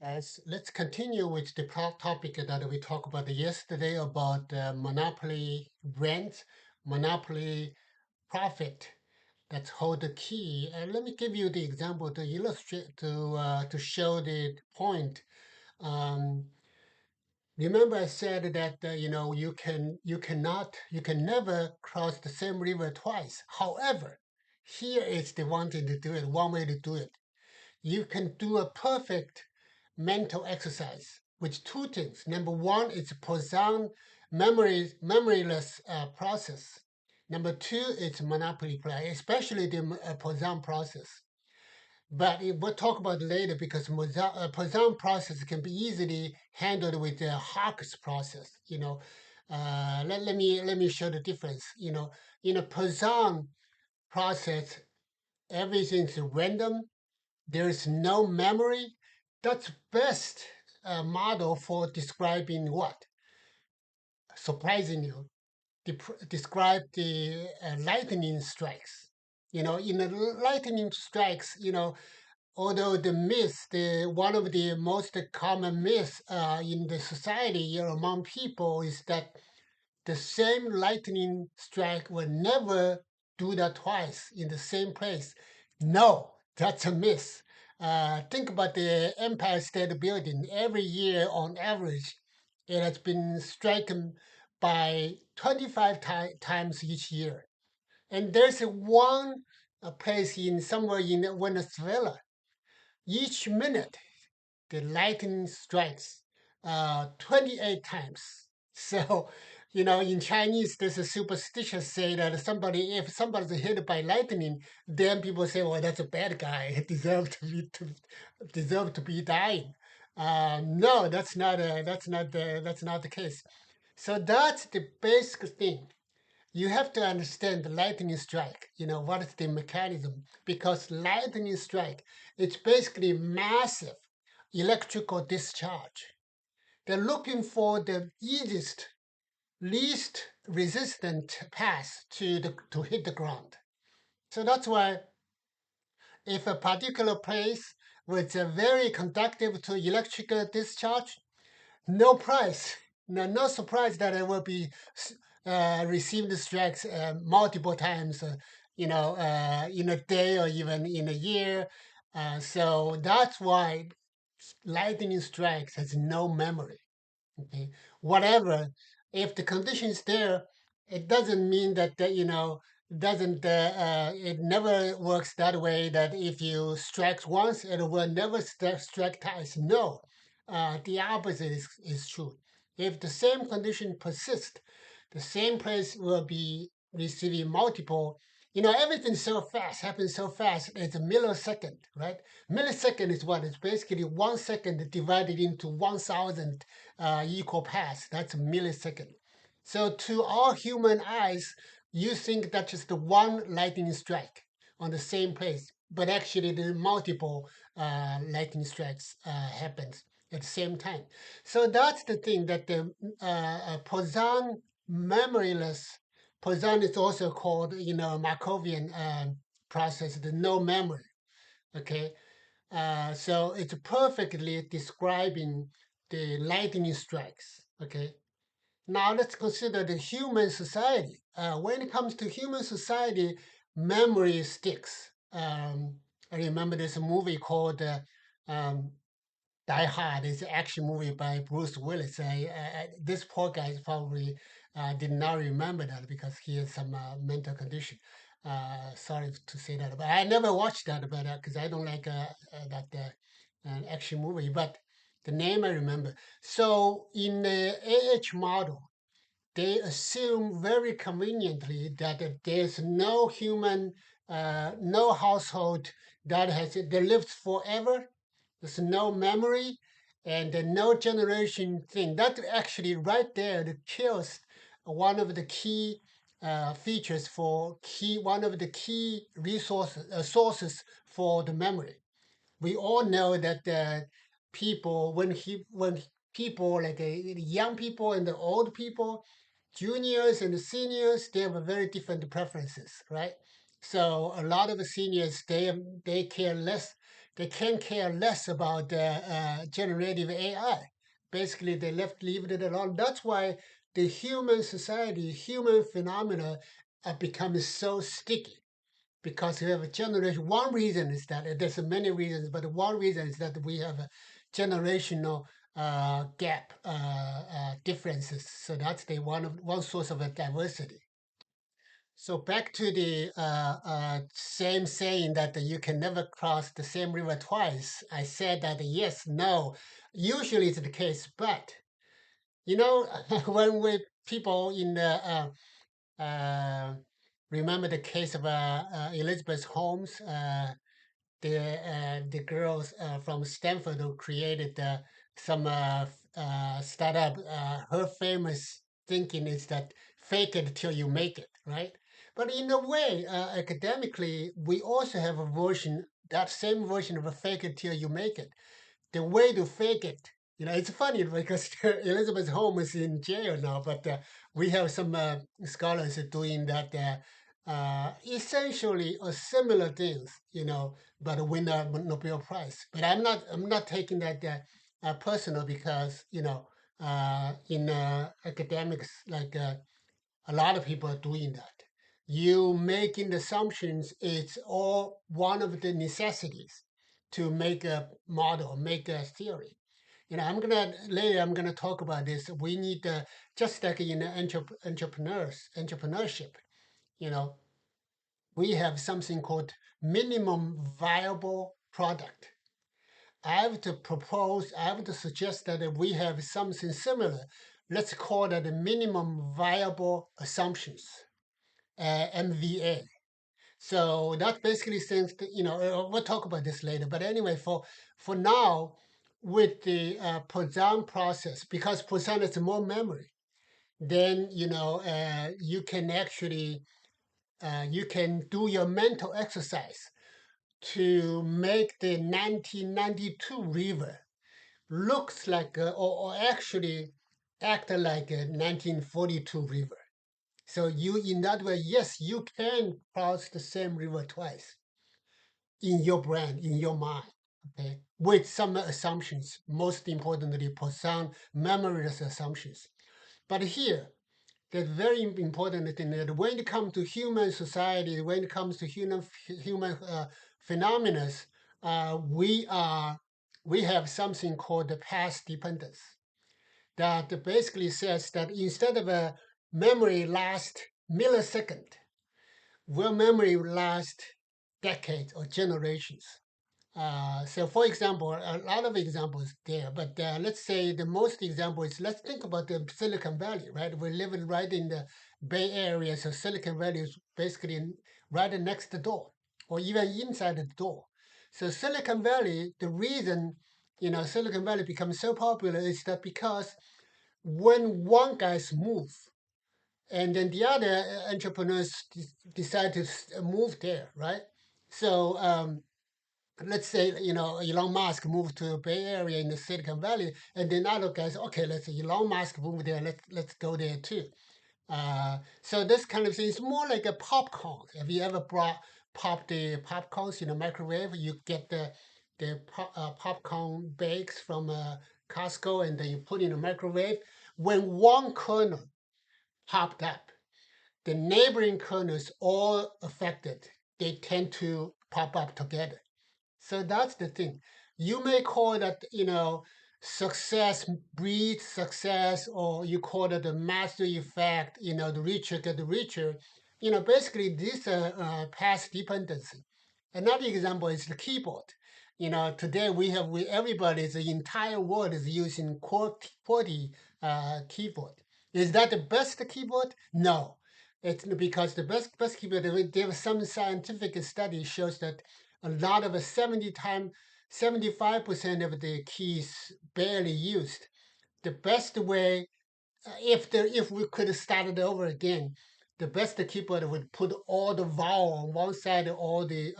As let's continue with the topic that we talked about yesterday about monopoly rent, monopoly profit. That's hold the key. Let me give you the example to illustrate to show the point. Um, Remember, I said that you can never cross the same river twice. However, here is the one thing to do it. One way to do it, you can do a perfect mental exercise with two things. Number one, it's Poisson memoryless process. Number two, it's monopoly play, especially the Poisson process. But we'll talk about it later because Poisson process can be easily handled with the Hawkes process. Let me show the difference. In a Poisson process, everything's random, there's no memory. That's best model for describing what? Surprising you. Describe the lightning strikes. In the lightning strikes, although the myth, one of the most common myths in the society among people is that the same lightning strike will never do that twice in the same place. No, that's a myth. Think about the Empire State Building. Every year, on average, it has been stricken by 25 times each year. And there's one place in somewhere in Venezuela. Each minute, the lightning strikes 28 times. So, in Chinese, there's a superstition say that if somebody's hit by lightning, then people say, well, that's a bad guy, deserve to be dying. No, that's not the case. So that's the basic thing. You have to understand the lightning strike. What is the mechanism? Because lightning strike, it's basically massive electrical discharge. They're looking for the easiest, least resistant path to hit the ground. So that's why if a particular place was very conductive to electrical discharge, no price, no surprise that it will be received strikes multiple times, in a day or even in a year. So that's why lightning strikes has no memory. Okay, whatever. If the condition is there, it doesn't mean that doesn't it never works that way. That if you strike once, it will never strike twice. No, the opposite is true. If the same condition persists, the same place will be receiving multiple. Everything's so fast, happens so fast. It's a millisecond, right? Millisecond is what? It's basically 1 second divided into 1,000 equal paths. That's a millisecond. So to all human eyes, you think that's just the one lightning strike on the same place, but actually the multiple lightning strikes happens at the same time. So that's the thing that the Poisson memoryless Poisson is also called, Markovian process, the no memory. Okay, so it's perfectly describing the lightning strikes. Okay, now let's consider the human society. When it comes to human society, memory sticks. I remember there's a movie called um, Die Hard. It's an action movie by Bruce Willis. This poor guy probably did not remember that because he has some mental condition. Sorry to say that, but I never watched that, but because I don't like that action movie. But the name I remember. So in the AH model, they assume very conveniently that there's no human, no household that lives forever. There's no memory and no generation thing. That actually right there that kills one of the key features for one of the key sources for the memory. We all know that people when people like young people and the old people, juniors and the seniors, they have a very different preferences, right? So a lot of the seniors they care less. they can care less about generative AI. Basically, they leave it alone. That's why the human society, human phenomena are becoming so sticky because we have a generation. One reason is that there's many reasons, but one reason is that we have a generational gap differences. So that's the one source of a diversity. So back to the same saying that you can never cross the same river twice. I said that yes, no, usually it's the case, but you know, when we people in the remember the case of Elizabeth Holmes, the girls from Stanford who created some startup. Her famous thinking is that fake it till you make it, right? But in a way, academically, we also have a version, that same version of a fake it till you make it. The way to fake it. It's funny because Elizabeth Holmes is in jail now, but we have some scholars doing that essentially similar things, but win a Nobel Prize. But I'm not taking that personal because in academics, like a lot of people are doing that. You making assumptions, it's all one of the necessities to make a model, make a theory. I'm gonna talk about this. We need just like in entrepreneurship, you know, we have something called minimum viable product. I have to suggest that we have something similar. Let's call that the minimum viable assumptions, MVA. So that basically says that, we'll talk about this later. But anyway, for now, with the Poisson process, because Poisson is more memory, then you can actually you can do your mental exercise to make the 1992 river looks like or actually act like a 1942 river. So in that way, yes, you can cross the same river twice in your brain, in your mind, okay, with some assumptions, most importantly, Poisson memoryless assumptions. But here, the very important thing that when it comes to human society, when it comes to human phenomena, we have something called the past dependence that basically says that instead of a memory last millisecond, will memory last decades or generations. So, for example, a lot of examples there, but let's say the most example is let's think about the Silicon Valley, right? We're living right in the Bay Area, so Silicon Valley is basically right next door or even inside the door. So, Silicon Valley, the reason Silicon Valley becomes so popular is that because when one guy's move, and then the other entrepreneurs decide to move there, right? So let's say Elon Musk moved to the Bay Area in the Silicon Valley, and then other guys, okay, let's say Elon Musk moved there, let's go there too. So this kind of thing is more like a popcorn. Have you ever pop the popcorns in a microwave? You get the popcorn bakes from Costco, and then you put in a microwave. When one kernel popped up, the neighboring kernels all affected. They tend to pop up together. So that's the thing. You may call that, success breeds success, or you call it the master effect, the richer get the richer. Basically, this past dependency. Another example is the keyboard. Today everybody, the entire world is using QWERTY keyboard. Is that the best keyboard? No. It's because the best keyboard, there some scientific study shows that a lot of 75% of the keys barely used. The best way, if we could start it over again, the best keyboard would put all the vowel on one side, all the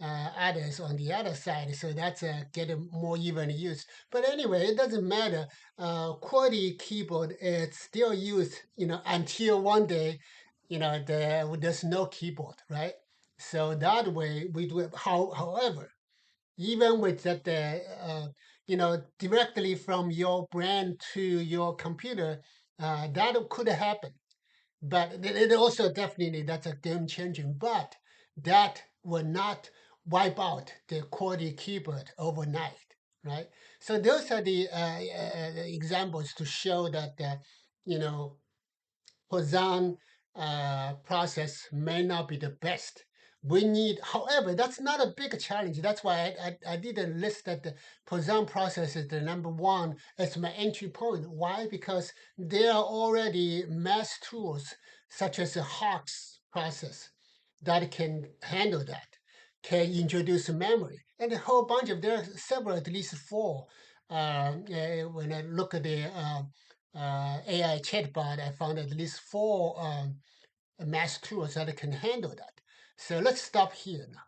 others on the other side. So that's get a more even use. But anyway, it doesn't matter. QWERTY keyboard is still used, until one day, there's no keyboard, right? So that way we do it. However, even with that, directly from your brain to your computer, that could happen. But it also definitely that's a game changing. But that will not wipe out the QWERTY keyboard overnight, right? So those are the examples to show that you know Poisson process may not be the best. We need, however, that's not a big challenge. That's why I didn't list that the Poisson process is the number one as my entry point. Why? Because there are already math tools such as the Hawks process that can handle that, can introduce memory, and a whole bunch of, there are several, at least four. When I look at the AI chatbot, I found at least four math tools that can handle that. So let's stop here now.